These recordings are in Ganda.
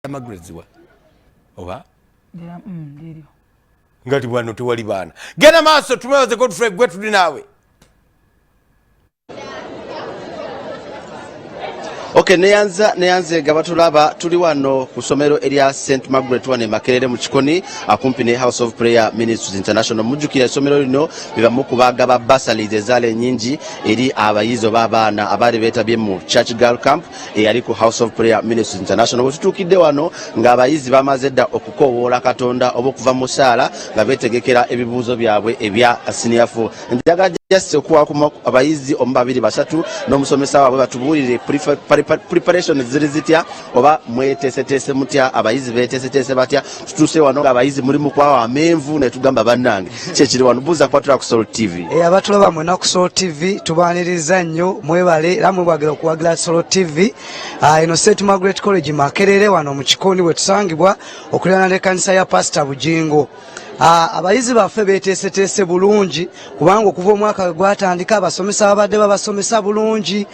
Magreziwa oba ndirio ngati bwano tewali bana gena maaso tumewaze Godfrey gwe tuli nawe. Okay, neyanze gabatulaba tuli wano ku somero erya St Margaret wane Makerere mu Kikoni akumpi ne House of Prayer Ministries International. Mujukira somero lino biba mukubaga ba basalize ezale nyingi eri abayizo babana abali betabye mu Church Girl Camp eyali ku House of Prayer Ministries International. Wetutukidde wano nga abayizi bamazedda okukowola Katonda obokuva mu sala nga betegekera ebibuuzo byabwe ebya senior 4. Njaga just okuwa abayizi ombabiri basatu n'omusomesa wabwe batubulire preparation ziri zitya oba mwetesetese mutya abayizi betesetese batya tutuse wano nga abayizi muri mu kwawa amenvu ne tugamba bannange kyekiri wano buza kwatula ku Soul TV. Abatulaba mwena ku Soul TV tubaniriza nnyo mwebale era mwebagala okuwagira Soul TV. Ino St Margaret College Makerere wano mu Kikoni we tusangibwa okulirana ne kanisa ya Pastor Bujingo. Abayizi baffe betesetese bulungi kubanga okuva omwaka gwatandika abasomesa babadde babasomesa bulungi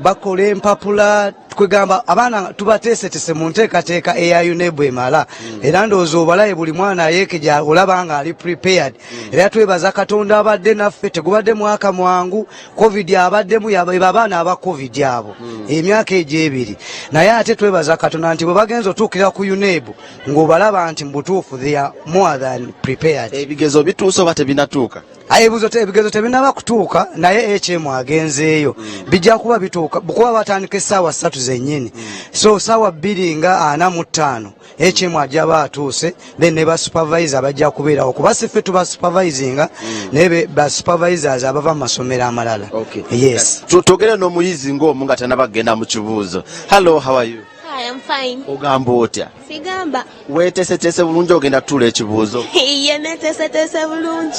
bakola empapula twegamba abaana tubatesetese mu nteekateeka eya UNEB emala era ndowooza obalaye buli mwana yeekeja olaba nga ali prepared era twebaza Katonda abadde naffe tegubadde mwaka mwangu covid abaddemu abaana aba covid abo emyaka egyo ebiri naye ate twebaza Katonda nti bwe bagenza otuukira ku UNEB ng'obalaba nti mu butuufu they are more than prepared. Ebigezo bituuso bate binatuuka ebigezo tebinaba kutuuka naye agenzeeyo bijja kuba bituuka kuba batandika essaawa 3 zennyini so ssaawa 2 nga 45 ajja atuuse then ne basupervisor bajja kubeerawo kuba siffe tuba supervisinga naye basupervisors abava mu masomero amalala. Yes, tugere n'omuyizi ng'omu nga tanabagenda mu kibuuzo. Hello, how are you? Hi, I'm fine. Ogamba otya? Sigamba. Wetesetese bulungi ogenda tuula ekibuuzo? Iye netesetese bulungi.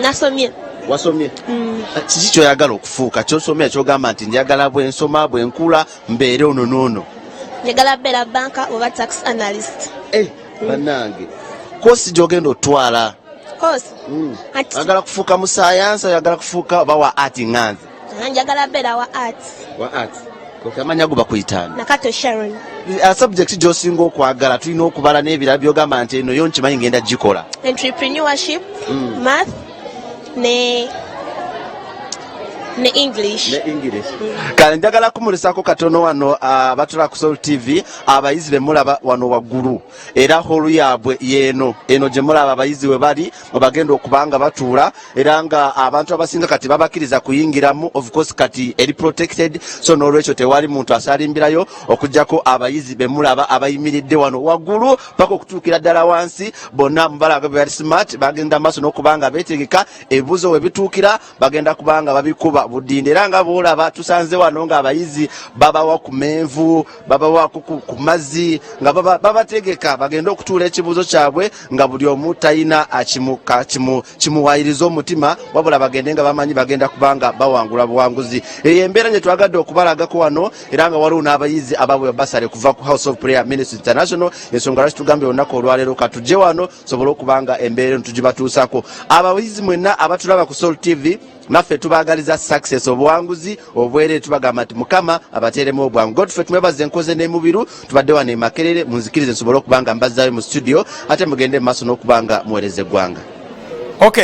Nasomye. Wasomye? Kiki kyoyagala okufuuka? Kyosomye kyogamba nti njagala bwensoma bwenkula mbeere ono n'ono? Njagala beera banka oba tax analyst. Bannange kosi gy'ogenda otwala? Kosi? Agala kufuuka mu saayansi oyagala kufuuka oba wa art nganzi? Njagala beera wa art. Wa art? Amanya guba kuyitana Nakato Sharon. Subject gy'osinga okwagala tulina okubala n'ebirala byogamba nti eno yo nkimanyi ngenda gikola. Entrepreneurship, math, ne English. Kale njagala kumulisako katono wano abatula ku Soul TV abayizi be mulaba wano waggulu era holu yabwe yeno eno gye mulaba abayizi we bali bagenda okubanga batuula era nga abantu abasinga kati babakiriza kuyingiramu of course kati eri protected so n'olwekyo tewali muntu asalimbirayo okujjako abayizi be mulaba abayimiridde wano waggulu paka okutuukira ddala wansi bonna mubalaga bali smart bagenda maaso n'okubanga beetegeka ebibuuzo we bituukira bagenda kubanga babikuba budinde era nga boolaba tusanze wano nga abayizi babawa ku menvu babawa ku mazzi nga babategeka bagenda okutuula ekibuuzo kyabwe nga buli omu talina kimuwayiriza omutima wabula bagende nga bamanyi bagenda kubanga bawangula buwanguzi. Eyo embeera gye twagadde okubalagako wano era nga waliwo n'abayizi ababwe basale kuva ku House of Prayer Ministries International ensonga lwaki tugambye olunaku olwaleero katujje wano sobole okubanga embeera eno tugibatuusako. Abayizi mwenna abatulaba ku Soul TV naffe tubagaliza success obuwanguzi obwere tubagamba nti Mukama abateremu obwangu. Godfrey tumwebaze enkoze n'emubiru tubadde wano e Makerere munzikirize nsobole okubanga mbazaayo mu studio ate mugende mu maaso n'okubanga muweereze eggwanga.